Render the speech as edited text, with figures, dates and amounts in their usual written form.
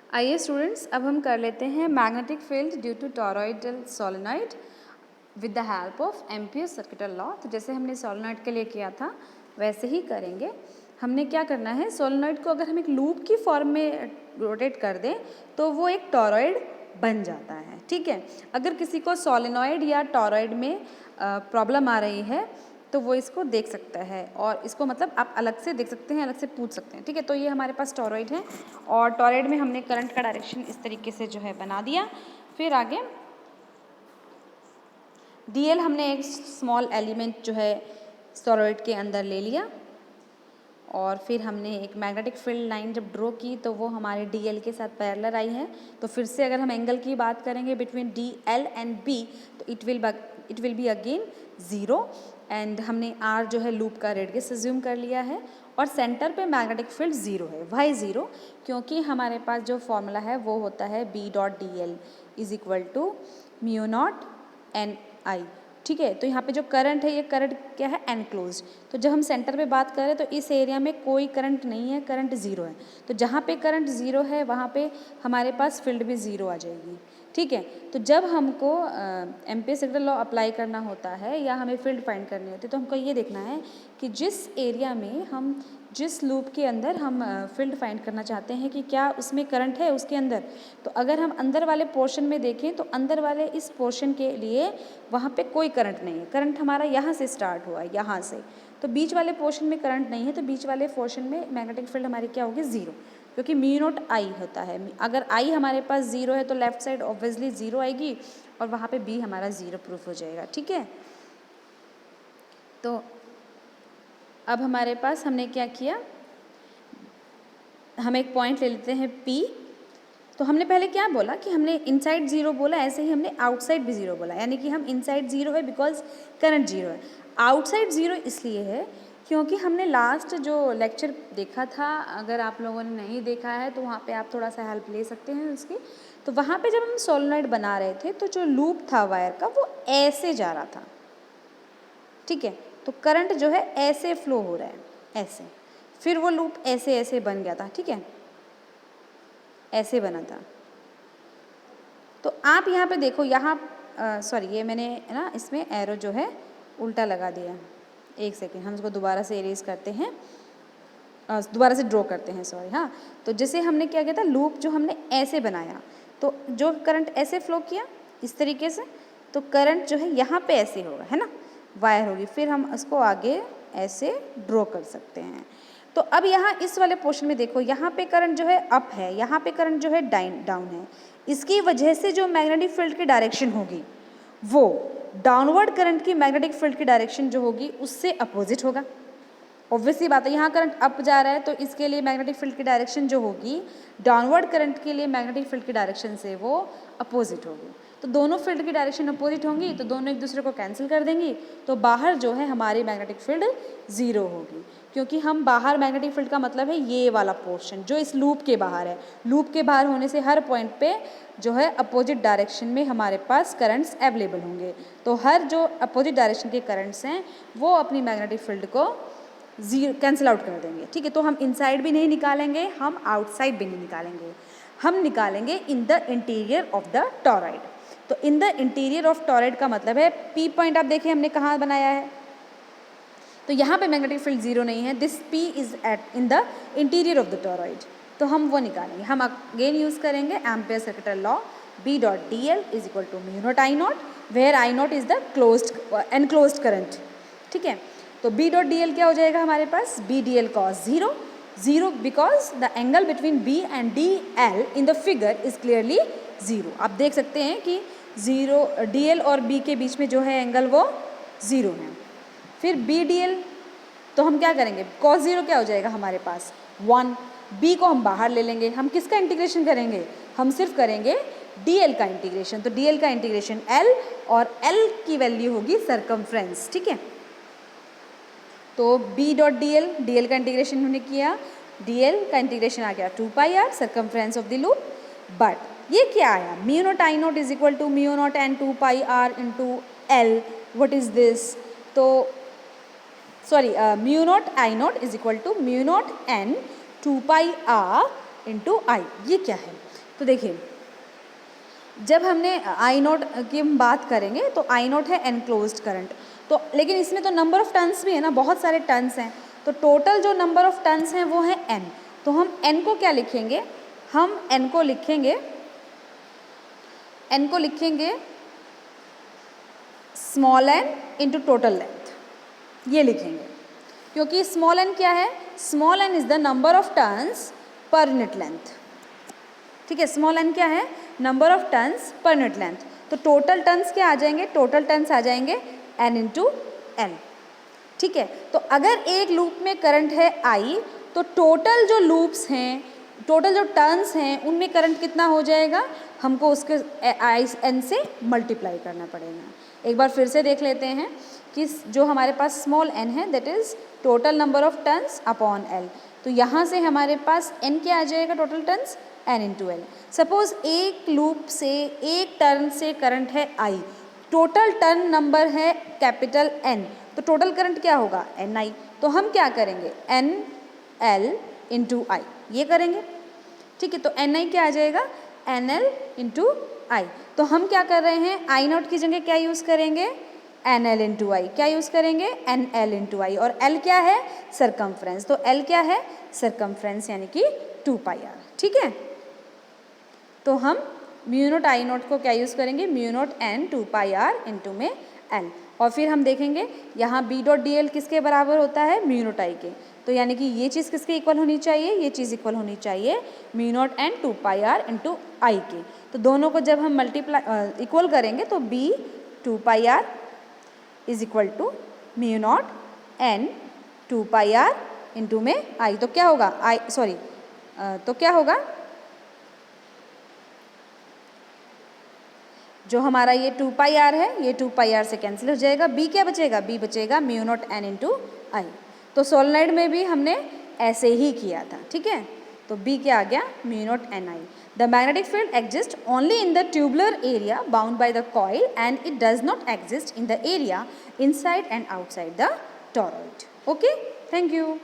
आइए स्टूडेंट्स, अब हम कर लेते हैं magnetic field due to toroidal solenoid with the help of Ampere circuital law. तो जैसे हमने सोलेनॉइड के लिए किया था वैसे ही करेंगे। हमने क्या करना है, सोलेनॉइड को अगर हम एक लूप की फॉर्म में रोटेट कर दें तो वो एक टॉरॉइड बन जाता है। ठीक है, अगर किसी को सोलेनॉइड या टॉरॉइड में प्रॉब्लम आ रही है तो वो इसको देख सकता है, और इसको मतलब आप अलग से देख सकते हैं, अलग से पूछ सकते हैं। ठीक है, तो ये हमारे पास टॉरॉइड है और टॉरॉइड में हमने करंट का डायरेक्शन इस तरीके से जो है बना दिया। फिर आगे डीएल हमने एक स्मॉल एलिमेंट जो है टॉरॉइड के अंदर ले लिया, और फिर हमने एक मैग्नेटिक फील्ड लाइन जब ड्रॉ की तो वो हमारे डीएल के साथ पैरेलल आई है। तो फिर से अगर हम एंगल की बात करेंगे between d l and b तो it will be again zero, and हमने आर जो है लूप का रेडियस अज्यूम कर लिया है, और सेंटर पे मैग्नेटिक फील्ड ज़ीरो है। Why zero? क्योंकि हमारे पास जो फॉर्मूला है वो होता है b dot d l is equal to mu naught n i. ठीक है, तो यहाँ पे जो करंट है ये करंट क्या है, एनक्लोज्ड। तो जब हम सेंटर पे बात करें तो इस एरिया में कोई करंट नहीं है, करंट ज़ीरो है। तो जहाँ पे करंट ज़ीरो है वहाँ पे हमारे पास फील्ड भी ज़ीरो आ जाएगी। ठीक है, तो जब हमको एम्पियर सर्किटल लॉ अप्लाई करना होता है या हमें फील्ड फाइंड करनी होती है तो हमको ये देखना है कि जिस एरिया में हम जिस लूप के अंदर हम फील्ड फाइंड करना चाहते हैं कि क्या उसमें करंट है उसके अंदर। तो अगर हम अंदर वाले पोर्शन में देखें तो अंदर वाले इस पोर्शन के लिए वहाँ पे कोई करंट नहीं है। करंट हमारा यहाँ से स्टार्ट हुआ है, यहाँ से। तो बीच वाले पोर्शन में करंट नहीं है, तो बीच वाले पोर्शन में मैग्नेटिक फील्ड हमारी क्या होगी, ज़ीरो, क्योंकि म्यू नॉट आई होता है। अगर आई हमारे पास ज़ीरो है तो लेफ्ट साइड ऑब्वियसली ज़ीरो आएगी और वहाँ पे बी हमारा ज़ीरो प्रूफ हो जाएगा। ठीक है, तो अब हमारे पास हमने क्या किया, हम एक पॉइंट ले लेते हैं P। तो हमने पहले क्या बोला कि हमने इनसाइड ज़ीरो बोला, ऐसे ही हमने आउटसाइड भी ज़ीरो बोला, यानी कि हम इनसाइड ज़ीरो है बिकॉज करंट ज़ीरो है, आउटसाइड ज़ीरो इसलिए है क्योंकि हमने लास्ट जो लेक्चर देखा था, अगर आप लोगों ने नहीं देखा है तो वहाँ पे आप थोड़ा सा हेल्प ले सकते हैं उसकी। तो वहाँ पे जब हम सोलेनॉइड बना रहे थे तो जो लूप था वायर का वो ऐसे जा रहा था। ठीक है, तो करंट जो है ऐसे फ्लो हो रहा है, ऐसे, फिर वो लूप ऐसे ऐसे बन गया था। ठीक है, ऐसे बना था। तो आप यहाँ पे देखो, यहाँ सॉरी ये मैंने ना इसमें एरो जो है उल्टा लगा दिया। एक सेकेंड, हम इसको दोबारा से इरेज करते हैं, दोबारा से ड्रॉ करते हैं, सॉरी। हाँ, तो जैसे हमने क्या किया था, लूप जो हमने ऐसे बनाया तो जो करंट ऐसे फ्लो किया इस तरीके से, तो करंट जो है यहाँ पे ऐसे होगा, है ना, वायर होगी, फिर हम इसको आगे ऐसे ड्रॉ कर सकते हैं। तो अब यहाँ इस वाले पोर्शन में देखो, यहाँ पे करंट जो है अप है, यहाँ पे करंट जो है डाउन है। इसकी वजह से जो मैग्नेटिक फील्ड की डायरेक्शन होगी वो डाउनवर्ड करंट की मैग्नेटिक फील्ड की डायरेक्शन जो होगी उससे अपोजिट होगा। ऑब्वियसली बात है, यहाँ करंट अप जा रहा है तो इसके लिए मैग्नेटिक फील्ड की डायरेक्शन जो होगी डाउनवर्ड करंट के लिए मैग्नेटिक फील्ड की डायरेक्शन से वो अपोजिट होगी। तो दोनों फील्ड की डायरेक्शन अपोजिट होंगी तो दोनों एक दूसरे को कैंसिल कर देंगी, तो बाहर जो है हमारी मैग्नेटिक फील्ड ज़ीरो होगी, क्योंकि हम बाहर मैग्नेटिक फील्ड का मतलब है ये वाला पोर्शन जो इस लूप के बाहर है। लूप के बाहर होने से हर पॉइंट पे जो है अपोजिट डायरेक्शन में हमारे पास करंट्स अवेलेबल होंगे, तो हर जो अपोजिट डायरेक्शन के करंट्स हैं वो अपनी मैग्नेटिक फील्ड को ज़ीरो कैंसिल आउट कर देंगे। ठीक है, तो हम इनसाइड भी नहीं निकालेंगे, हम आउटसाइड भी नहीं निकालेंगे, हम निकालेंगे in the interior of the toroid. तो in the interior of toroid का मतलब है P पॉइंट, आप देखें हमने कहाँ बनाया है, तो यहाँ पे मैग्नेटिक फील्ड ज़ीरो नहीं है, this P is at in the interior of the toroid, तो हम वो निकालेंगे। हम अगेन यूज़ करेंगे Ampere circuital law, B dot d l is equal to mu naught I naught, where I naught is the enclosed current. ठीक है, तो B dot d L क्या हो जाएगा हमारे पास, B D L cos zero, zero because the angle between B and D L in the figure is clearly zero. आप देख सकते हैं कि ज़ीरो डी एल और B के बीच में जो है एंगल वो ज़ीरो है। फिर B डी एल, तो हम क्या करेंगे, कॉस ज़ीरो क्या हो जाएगा हमारे पास 1, B को हम बाहर ले लेंगे, हम किसका इंटीग्रेशन करेंगे, हम सिर्फ करेंगे DL का इंटीग्रेशन। तो DL का इंटीग्रेशन L, और L की वैल्यू होगी सर्कमफ्रेंस। ठीक है, तो B डॉट डी एल का इंटीग्रेशन हमने किया, DL का इंटीग्रेशन आ गया 2 pi r circumference of the loop, but ये क्या आया, mu naught I naught is equal to mu naught N 2 pi r into L, what is this, तो sorry mu naught I naught is equal to mu naught N 2 pi r into आई। ये क्या है? तो देखिए, जब हमने आई note की हम बात करेंगे तो आई नोट है एनक्लोज्ड करंट, तो लेकिन इसमें तो नंबर ऑफ टर्न्स भी है ना, बहुत सारे टर्न्स हैं, तो टोटल जो नंबर ऑफ टर्न्स हैं वो है एन। तो हम एन को क्या लिखेंगे? हम एन को लिखेंगे small n into total length, ये लिखेंगे, क्योंकि स्मॉल एन क्या है? Small n is the number of turns per unit length. ठीक है, स्मॉल एन क्या है? Number of turns per unit length. तो टोटल टर्न्स क्या आ जाएंगे? टोटल टर्न्स आ जाएंगे एन इंटू एल। ठीक है, तो अगर एक लूप में करंट है आई, तो टोटल जो लूप्स हैं, टोटल जो टर्न्स हैं, उनमें करंट कितना हो जाएगा? हमको उसके आई एन से मल्टीप्लाई करना पड़ेगा। एक बार फिर से देख लेते हैं कि जो हमारे पास स्मॉल एन है that is total number of turns upon L. तो यहाँ से हमारे पास एन क्या आ जाएगा? Total turns N into L. Suppose एक लूप से, एक टर्न से करंट है आई, टोटल टर्न नंबर है कैपिटल एन, तो टोटल करंट क्या होगा? N I. तो हम क्या करेंगे? एन एल इंटू आई, ये करेंगे। ठीक है, तो एन आई क्या आ जाएगा? एन एल इंटू आई। तो हम क्या कर रहे हैं? आई नॉट की जगह क्या यूज़ करेंगे? एन एल इंटू आई। क्या यूज़ करेंगे? एन एल इंटू आई। और एल क्या है? सरकमफ्रेंस। तो एल क्या है? सरकमफ्रेंस, यानी कि 2 पाई आर। ठीक है, तो हम म्यू नोट आई नोट को क्या यूज़ करेंगे? Mu naught N 2 pi r into में एल। और फिर हम देखेंगे यहाँ बी डॉट डी एल किसके बराबर होता है? म्यू नोट आई के। तो यानी कि ये चीज़ किसके इक्वल होनी चाहिए? ये चीज़ इक्वल होनी चाहिए mu naught N 2 pi r into i के। तो दोनों को जब हम मल्टीप्लाई इक्वल करेंगे तो B 2 pi r is equal to mu naught N 2 pi r into में आई। तो क्या होगा? तो क्या होगा? जो हमारा ये 2 पाई आर है, ये 2 पाई आर से कैंसिल हो जाएगा। बी क्या बचेगा? बी बचेगा म्यू नॉट एन इंटू आई। तो सोलेनॉइड में भी हमने ऐसे ही किया था। ठीक है, तो बी क्या आ गया? Mu naught n I. The magnetic field exist only in the tubular area bound by the coil and it does not exist in the area inside and outside the torrid. Okay, thank you.